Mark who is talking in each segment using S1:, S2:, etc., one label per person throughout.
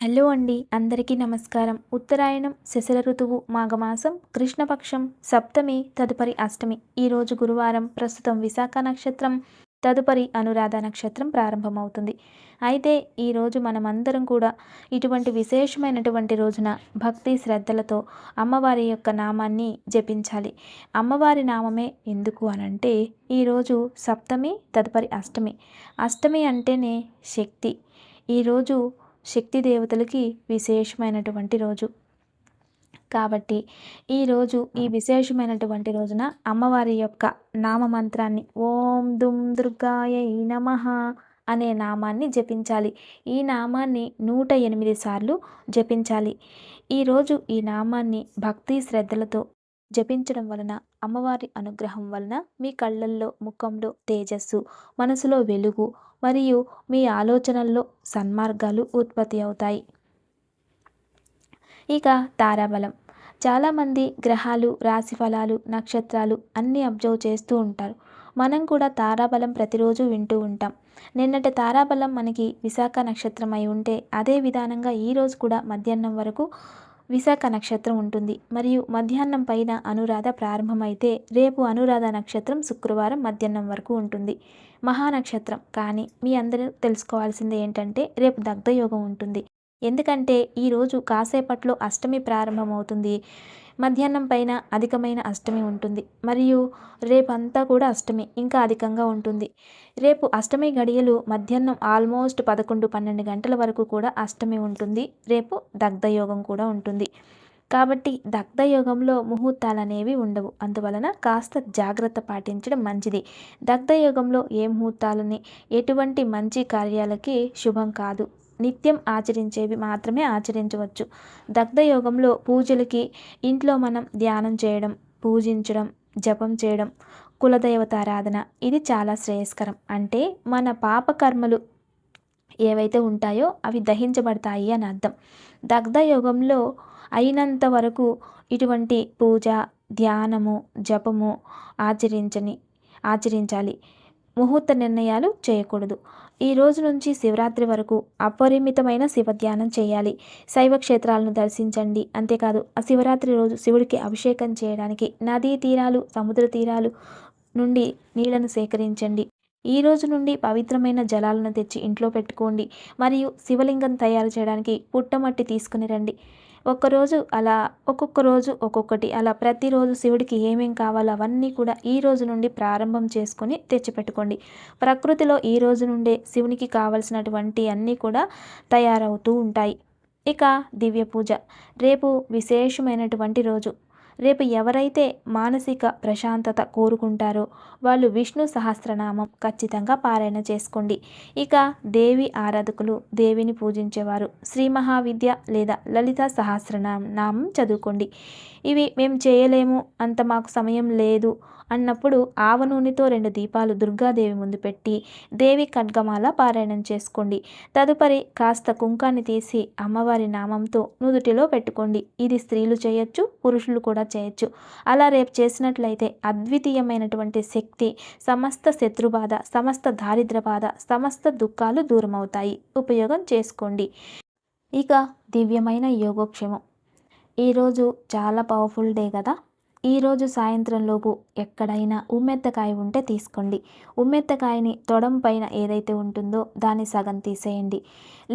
S1: Hello అండి, అందరికీ నమస్కారం. ఉత్తరాయణం, శశిర ఋతువు, మాఘమాసం, కృష్ణపక్షం, సప్తమి, తదుపరి అష్టమి. ఈరోజు గురువారం. ప్రస్తుతం విశాఖ నక్షత్రం, తదుపరి అనురాధ నక్షత్రం ప్రారంభమవుతుంది. అయితే ఈరోజు మనమందరం కూడా ఇటువంటి విశేషమైనటువంటి రోజున భక్తి శ్రద్ధలతో అమ్మవారి యొక్క నామాన్ని జపించాలి. అమ్మవారి నామమే ఎందుకు అనంటే, ఈరోజు సప్తమి, తదుపరి అష్టమి. అష్టమి అంటేనే శక్తి. ఈరోజు శక్తి దేవతలకి విశేషమైనటువంటి రోజు కాబట్టి ఈరోజు ఈ విశేషమైనటువంటి రోజున అమ్మవారి యొక్క నామమంత్రాన్ని ఓం దుం దుర్గాయై నమః అనే నామాన్ని జపించాలి. ఈ నామాన్ని 108 సార్లు జపించాలి. ఈరోజు ఈ నామాన్ని భక్తి శ్రద్ధలతో జపించడం వలన అమ్మవారి అనుగ్రహం వలన మీ కళ్ళల్లో, ముఖంలో తేజస్సు, మనసులో వెలుగు మరియు మీ ఆలోచనల్లో సన్మార్గాలు ఉత్పత్తి అవుతాయి. ఇక తారాబలం. చాలామంది గ్రహాలు, రాశి ఫలాలు, నక్షత్రాలు అన్నీ అబ్జర్వ్ చేస్తూ ఉంటారు. మనం కూడా తారాబలం ప్రతిరోజు వింటూ ఉంటాం. నిన్నటి తారాబలం మనకి విశాఖ నక్షత్రం అయి ఉంటే, అదే విధానంగా ఈరోజు కూడా మధ్యాహ్నం వరకు విశాఖ నక్షత్రం ఉంటుంది. మరియు మధ్యాహ్నం పైన అనురాధ ప్రారంభమైతే రేపు అనురాధ నక్షత్రం శుక్రవారం మధ్యాహ్నం వరకు ఉంటుంది. మహానక్షత్రం. కానీ మీ అందరూ తెలుసుకోవాల్సింది ఏంటంటే, రేపు దగ్ధయోగం ఉంటుంది. ఎందుకంటే ఈరోజు కాసేపట్లో అష్టమి ప్రారంభమవుతుంది. మధ్యాహ్నం పైన అధికమైన అష్టమి ఉంటుంది. మరియు రేపంతా కూడా అష్టమి ఇంకా అధికంగా ఉంటుంది. రేపు అష్టమి గడియలు మధ్యాహ్నం ఆల్మోస్ట్ 11-12 గంటల వరకు కూడా అష్టమి ఉంటుంది. రేపు దగ్ధయోగం కూడా ఉంటుంది. కాబట్టి దగ్ధయోగంలో ముహూర్తాలు అనేవి ఉండవు. అందువలన కాస్త జాగ్రత్త పాటించడం మంచిది. దగ్ధయోగంలో ఏ ముహూర్తాలని, ఎటువంటి మంచి కార్యాలకి శుభం కాదు. నిత్యం ఆచరించేవి మాత్రమే ఆచరించవచ్చు. దగ్ధయోగంలో పూజలకి ఇంట్లో మనం ధ్యానం చేయడం, పూజించడం, జపం చేయడం, కులదేవతారాధన ఇది చాలా శ్రేయస్కరం. అంటే మన పాపకర్మలు ఏవైతే ఉంటాయో అవి దహించబడతాయి అని అర్థం. దగ్ధయోగంలో అయినంత వరకు ఇటువంటి పూజ, ధ్యానము, జపము ఆచరించాలి. ముహూర్త నిర్ణయాలు చేయకూడదు. ఈ రోజు నుంచి శివరాత్రి వరకు అపరిమితమైన శివధ్యానం చేయాలి. శైవ క్షేత్రాలను దర్శించండి. అంతేకాదు ఆ శివరాత్రి రోజు శివుడికి అభిషేకం చేయడానికి నదీ తీరాలు, సముద్ర తీరాలు నుండి నీళ్లను సేకరించండి. ఈ రోజు నుండి పవిత్రమైన జలాలను తెచ్చి ఇంట్లో పెట్టుకోండి. మరియు శివలింగం తయారు చేయడానికి పుట్టమట్టి తీసుకుని రండి. ఒక్కరోజు అలా, ఒక్కొక్క రోజు ఒక్కొక్కటి అలా ప్రతిరోజు శివుడికి ఏమేం కావాలో అవన్నీ కూడా ఈ రోజు నుండి ప్రారంభం చేసుకొని తెచ్చిపెట్టుకోండి. ప్రకృతిలో ఈ రోజు నుండే శివునికి కావలసినటువంటి అన్నీ కూడా తయారవుతూ ఉంటాయి. ఇక దివ్య పూజ. రేపు విశేషమైనటువంటి రోజు. రేపు ఎవరైతే మానసిక ప్రశాంతత కోరుకుంటారో వాళ్ళు విష్ణు సహస్రనామం ఖచ్చితంగా పారాయణ చేసుకోండి. ఇక దేవి ఆరాధకులు, దేవిని పూజించేవారు శ్రీ మహావిద్య లేదా లలిత సహస్రనామం చదువుకోండి. ఇవి మేము చేయలేము, అంత మాకు సమయం లేదు అన్నప్పుడు ఆవ నూనెతో 2 దీపాలు దుర్గాదేవి ముందు పెట్టి దేవి ఖడ్గమాల పారాయణం చేసుకోండి. తదుపరి కాస్త కుంకాన్ని తీసి అమ్మవారి నామంతో నుదుటిలో పెట్టుకోండి. ఇది స్త్రీలు చేయొచ్చు, పురుషులు కూడా చేయొచ్చు. అలా రేపు చేసినట్లయితే అద్వితీయమైనటువంటి శక్తి, సమస్త శత్రుబాధ, సమస్త దారిద్ర బాధ, సమస్త దుఃఖాలు దూరమవుతాయి. ఉపయోగం చేసుకోండి. ఇక దివ్యమైన యోగక్షేమం. ఈరోజు చాలా పవర్ఫుల్ డే కదా. ఈరోజు సాయంత్రం లోపు ఎక్కడైనా ఉమ్మెత్తకాయ ఉంటే తీసుకోండి. ఉమ్మెత్తకాయని తొడం పైన ఏదైతే ఉంటుందో దాన్ని సగం తీసేయండి.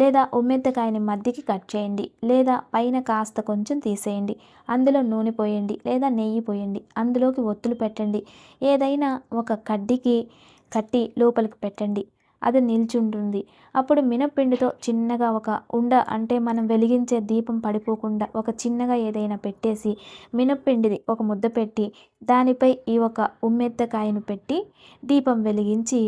S1: లేదా ఉమ్మెత్తకాయని మధ్యకి కట్ చేయండి. లేదా పైన కాస్త కొంచెం తీసేయండి. అందులో నూనె పోయండి లేదా నెయ్యి పోయండి. అందులోకి ఒత్తులు పెట్టండి. ఏదైనా ఒక కడ్డీకి కట్టి లోపలికి పెట్టండి. అది నిల్చుంటుంది. అప్పుడు మినప్పిండితో చిన్నగా ఒక ఉండ, అంటే మనం వెలిగించే దీపం పడిపోకుండా ఒక చిన్నగా ఏదైనా పెట్టేసి మినప్పిండిది ఒక ముద్ద పెట్టి దానిపై ఈ ఒక ఉమ్మెత్తకాయను పెట్టి దీపం వెలిగించి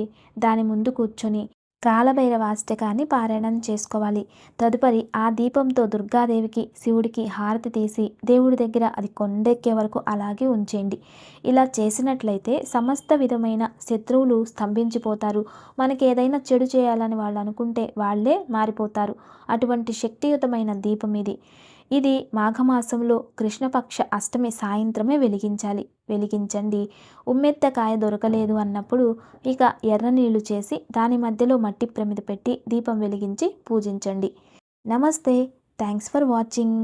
S1: దాని ముందు కూర్చొని కాలభైరవ అష్టకాన్ని పారాయణం చేసుకోవాలి. తదుపరి ఆ దీపంతో దుర్గాదేవికి, శివుడికి హారతి తీసి దేవుడి దగ్గర అది కొండెక్కే వరకు అలాగే ఉంచేయండి. ఇలా చేసినట్లయితే సమస్త విధమైన శత్రువులు స్తంభించిపోతారు. మనకి ఏదైనా చెడు చేయాలని వాళ్ళు అనుకుంటే వాళ్ళే మారిపోతారు. అటువంటి శక్తియుతమైన దీపం ఇది. ఇది మాఘమాసంలో కృష్ణపక్ష అష్టమి సాయంత్రమే వెలిగించండి. ఉమ్మెత్తకాయ దొరకలేదు అన్నప్పుడు ఇక ఎర్ర నీళ్లు చేసి దాని మధ్యలో మట్టి ప్రమిద పెట్టి దీపం వెలిగించి పూజించండి. నమస్తే. Thanks for watching.